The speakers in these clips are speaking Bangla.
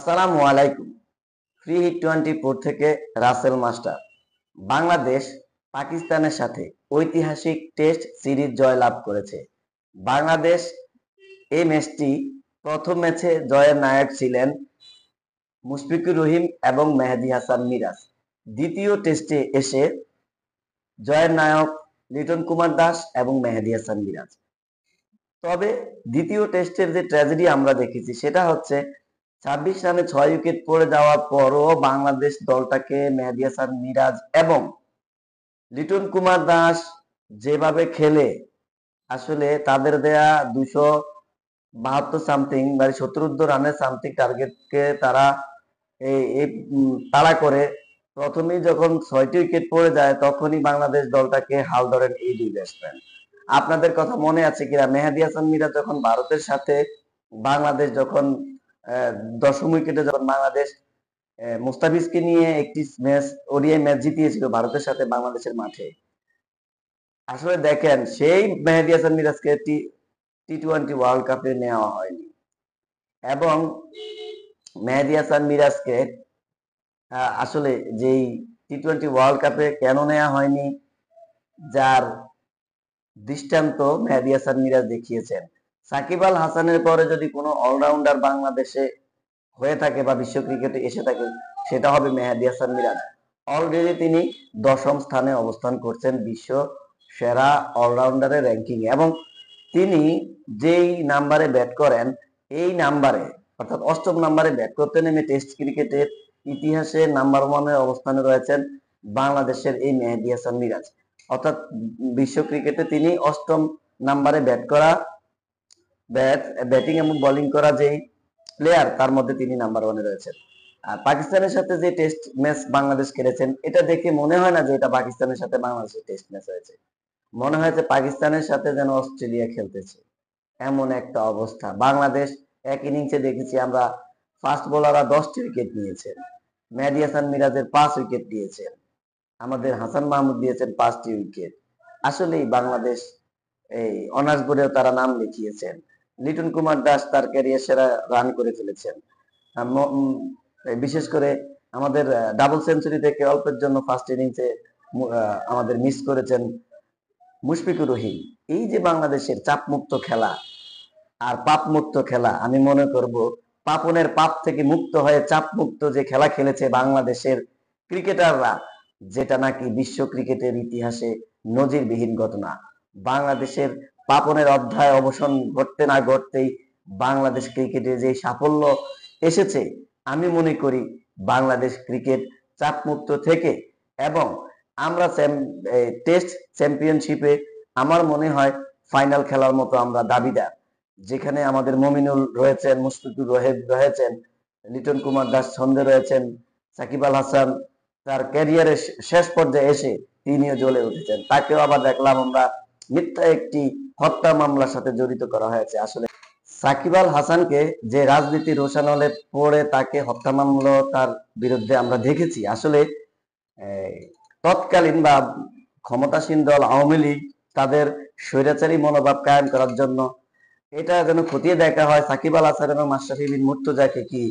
আসসালামু আলাইকুম। ফ্রি হিট 24 থেকে রাসেল মাস্টার। বাংলাদেশ পাকিস্তানের সাথে ঐতিহাসিক টেস্ট সিরিজ জয়লাভ করেছে। বাংলাদেশ এই ম্যাচটি প্রথম ম্যাচে জয়ের নায়ক ছিলেন মুশফিকুর রহিম এবং মেহেদী হাসান মিরাজ। দ্বিতীয় টেস্টে এসে জয়ের নায়ক লিটন কুমার দাস এবং মেহেদী হাসান মিরাজ। তবে দ্বিতীয় টেস্টের যে ট্র্যাজেডি আমরা দেখেছি সেটা হচ্ছে 26 রানে 6 উইকেট পড়ে যাওয়ার পরও বাংলাদেশ দলটাকে মেহেদী হাসান মিরাজ এবং লিটন কুমার দাস যেভাবে খেলে আসলে তাদের দেয়া 272 সামথিং মানে 70 রানের সামথিং টার্গেটকে তারা তাড়া করে প্রথমেই যখন 6টি উইকেট পড়ে যায় তখনই বাংলাদেশ দলটাকে হাল ধরেন এই দুই ব্যাটসম্যান। আপনাদের কথা মনে আছে কিনা, মেহেদী হাসান মিরাজ যখন ভারতের সাথে বাংলাদেশ যখন 10ম উইকেটে যখন বাংলাদেশ মুস্তাফিজকে নিয়ে একটি ম্যাচ ওডিআই ম্যাচ জিতিয়েছিল ভারতের সাথে বাংলাদেশের মাঠে। আসলে দেখেন সেই মেহেদী হাসান মিরাজকে টি-20 ওয়ার্ল্ড কাপে নেওয়া হয়নি এবং মেহেদী হাসান মিরাজকে আসলে যেই টি-20 ওয়ার্ল্ড কাপে কেন নেওয়া হয়নি যার দৃষ্টান্ত মেহেদী হাসান মিরাজ দেখিয়েছেন। সাকিব আল হাসানের পরে যদি কোনো অলরাউন্ডার বাংলাদেশে হয়ে থাকে বা বিশ্ব ক্রিকেটে এসে থাকে সেটা হবে মেহেদী হাসান মিরাজ। অলরেডি তিনি 10ম স্থানে অবস্থান করছেন বিশ্ব সেরা অলরাউন্ডারের র্যাঙ্কিং এবং তিনি যেই নাম্বারে ব্যাট করেন এই নাম্বারে অর্থাৎ 8ম নাম্বারে ব্যাট করতে নেমে টেস্ট ক্রিকেটের ইতিহাসে নাম্বার 1-এর অবস্থানে রয়েছেন বাংলাদেশের এই মেহেদী হাসান মিরাজ। অর্থাৎ বিশ্ব ক্রিকেটে তিনি 8ম নাম্বারে ব্যাটিং এবং বোলিং করা যেই প্লেয়ার তার মধ্যে তিনি নাম্বার 1-এ রয়েছেন। আর পাকিস্তানের সাথে যে টেস্ট ম্যাচ বাংলাদেশ খেলেছেন এটা দেখে মনে হয় না যে এটা পাকিস্তানের সাথে বাংলাদেশের টেস্ট ম্যাচ হয়েছে, মনে হয়েছে পাকিস্তানের সাথে যেন অস্ট্রেলিয়া খেলতেছে, এমন একটা অবস্থা। বাংলাদেশ এক ইনিংসে দেখেছি আমরা ফাস্ট বোলাররা 10টি উইকেট নিয়েছেন, মেহেদী হাসান মিরাজের 5 উইকেট দিয়েছেন, আমাদের হাসান মাহমুদ দিয়েছেন 5টি উইকেট। আসলেই বাংলাদেশ এই অনার্স বোর্ডেও তারা নাম লিখিয়েছেন। লিটন কুমার দাস তার ক্যারিয়ার সেরা রান করে ফেলেছেন। বিশেষ করে আমাদের ডাবল সেঞ্চুরি থেকে অল্পের জন্য ফার্স্ট ইনিংসে আমাদের মিস করেছেন মুশফিকুর রহিম। এই যে বাংলাদেশের চাপমুক্ত খেলা আর পাপ মুক্ত খেলা, আমি মনে করব পাপনের পাপ থেকে মুক্ত হয়ে চাপ মুক্ত যে খেলা খেলেছে বাংলাদেশের ক্রিকেটাররা, যেটা নাকি বিশ্ব ক্রিকেটের ইতিহাসে নজিরবিহীন ঘটনা। বাংলাদেশের পাপনের অধ্যায় অবসান ঘটতে না ঘটতেই বাংলাদেশ ক্রিকেটে যে সাফল্য এসেছে, আমি মনে করি বাংলাদেশ ক্রিকেট চাপমুক্ত থেকে এবং আমরা টেস্ট চ্যাম্পিয়নশিপে আমার মনে হয় ফাইনাল খেলার মতো আমরা দাবিদার, যেখানে আমাদের মমিনুল রয়েছেন, মুশফিকুর রয়েছেন, লিটন কুমার দাস ছন্দে রয়েছেন, সাকিব আল হাসান তার ক্যারিয়ারের শেষ পর্যায়ে এসে তিনিও জ্বলে উঠেছেন। তাকেও আবার দেখলাম আমরা মিথ্যা একটি হত্যা মামলার সাথে জড়িত করা হয়েছে। আসলে সাকিব আল হাসানকে যে রাজনীতি রোশানলে পড়ে তাকে হত্যা মামলা তার বিরুদ্ধে আমরা দেখেছি। আসলে তৎকালীন বা ক্ষমতাসীন দল আওয়ামী লীগ তাদের স্বৈরাচারী মনোভাব কায়েম করার জন্য এটা যেন খতিয়ে দেখা হয় সাকিব আল হাসান এবং মাশরাফি বিন মুর্তজাকে কি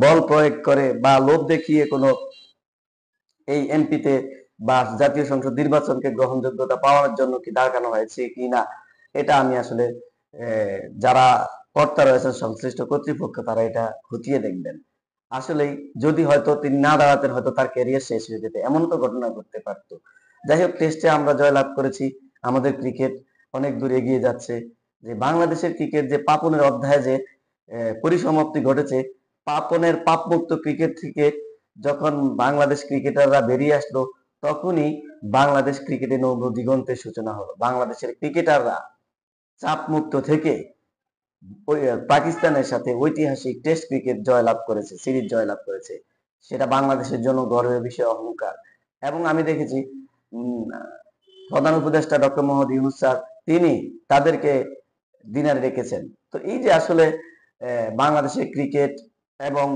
বল প্রয়োগ করে বা লোভ দেখিয়ে কোনো এই এমপিতে বা জাতীয় সংসদ নির্বাচনকে গ্রহণযোগ্যতা পাওয়ার জন্য কি দাঁড়ানো হয়েছে কি না, এটা আমি আসলে যারা কর্তা রয়েছেন সংশ্লিষ্ট কর্তৃপক্ষ তারা এটা খতিয়ে দেখবেন। আসলেই যদি হয়তো তিনি না দাঁড়াতেন হয়তো তার ক্যারিয়ার শেষ হয়ে যেত, এমন তো ঘটনা ঘটতে পারত। যাই হোক, টেস্টে আমরা জয়লাভ করেছি, আমাদের ক্রিকেট অনেক দূর এগিয়ে যাচ্ছে। যে বাংলাদেশের ক্রিকেট যে পাপনের অধ্যায়ে যে পরিসমাপ্তি ঘটেছে, পাপনের পাপমুক্ত ক্রিকেট থেকে যখন বাংলাদেশ ক্রিকেটাররা বেরিয়ে আসলো তখনই বাংলাদেশ ক্রিকেটে নব দিগন্তের সূচনা হলো। বাংলাদেশের ক্রিকেটাররা চাপ মুক্ত থেকে পাকিস্তানের সাথে ঐতিহাসিক টেস্ট ক্রিকেট জয়লাভ করেছে, সিরিজ জয়লাভ করেছে, সেটা বাংলাদেশের জন্য গর্বের বিষয়, অহংকার। এবং আমি দেখেছি প্রধান উপদেষ্টা ডক্টর মোহাম্মদ ইউনূস স্যার তিনি তাদেরকে ডিনারে রেখেছেন। তো এই যে আসলে বাংলাদেশের ক্রিকেট এবং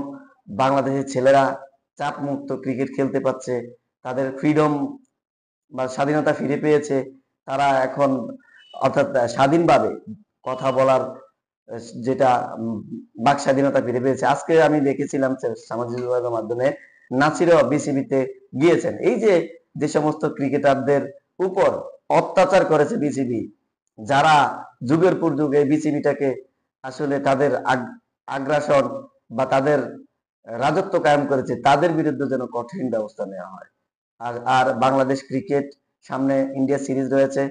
বাংলাদেশের ছেলেরা চাপ মুক্ত ক্রিকেট খেলতে পারছে, তাদের ফ্রিডম বা স্বাধীনতা ফিরে পেয়েছে, তারা এখন অর্থাৎ স্বাধীনভাবে কথা বলার যেটা বাক স্বাধীনতা ফিরে পেয়েছে। আজকে আমি দেখেছিলাম সামাজিক যোগাযোগের মাধ্যমে নাসিরও বিসিবিতে গিয়েছেন। এই যে যে সমস্ত ক্রিকেটারদের উপর অত্যাচার করেছে বিসিবি, যারা যুগের পর যুগ এই বিসিবিটাকে আসলে তাদের আগ্রাসন বা তাদের রাজত্ব কায়েম করেছে, তাদের বিরুদ্ধে যেন কঠিন ব্যবস্থা নেওয়া হয়। আর আর বাংলাদেশ ক্রিকেট সামনে ইন্ডিয়া সিরিজ রয়েছে,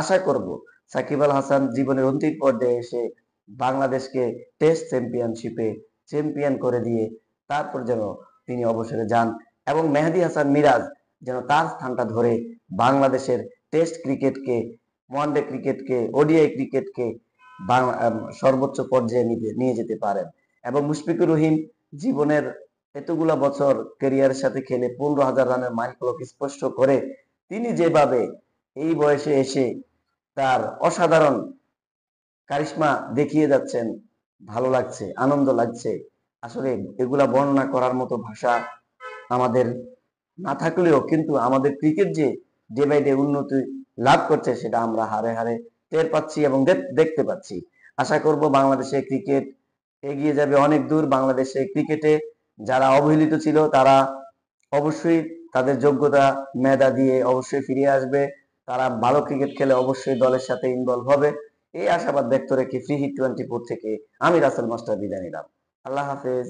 আশা করব সাকিব আল হাসান জীবনের অন্তিম পর্যায়ে এসে বাংলাদেশকে টেস্ট চ্যাম্পিয়নশিপে চ্যাম্পিয়ন করে দিয়ে তারপর যেন তিনি অবসরে যান, এবং মেহেদী হাসান মিরাজ যেন তার স্থানটা ধরে বাংলাদেশের টেস্ট ক্রিকেটকে, ওয়ানডে ক্রিকেটকে, ওডিআই ক্রিকেটকে সর্বোচ্চ পর্যায়ে নিয়ে যেতে পারেন। এবং মুশফিকুর রহিম জীবনের এতগুলা বছর ক্যারিয়ারের সাথে খেলে 15,000 রানের মাইলফলক স্পর্শ করে তিনি যেভাবে এই বয়সে এসে তার অসাধারণ কারিশমা দেখিয়ে যাচ্ছেন, ভালো লাগছে, আনন্দ লাগছে। আসলে এগুলা বর্ণনা করার মতো ভাষা আমাদের না থাকলেও কিন্তু আমাদের ক্রিকেট যে ডে বাই ডে উন্নতি লাভ করছে সেটা আমরা হারে হারে টের পাচ্ছি এবং দেখতে পাচ্ছি। আশা করব বাংলাদেশে ক্রিকেট এগিয়ে যাবে অনেক দূর। বাংলাদেশে ক্রিকেটে যারা অবহেলিত ছিল তারা অবশ্যই তাদের যোগ্যতা মেধা দিয়ে অবশ্যই ফিরে আসবে। তারা ভালো ক্রিকেট খেলে অবশ্যই দলের সাথে ইনভলভ হবে। এই আশাবাদ ব্যক্ত রেখে ফ্রি হিট 24 থেকে আমি রাসেল মাস্টার বিদায় নিলাম। আল্লাহ হাফেজ।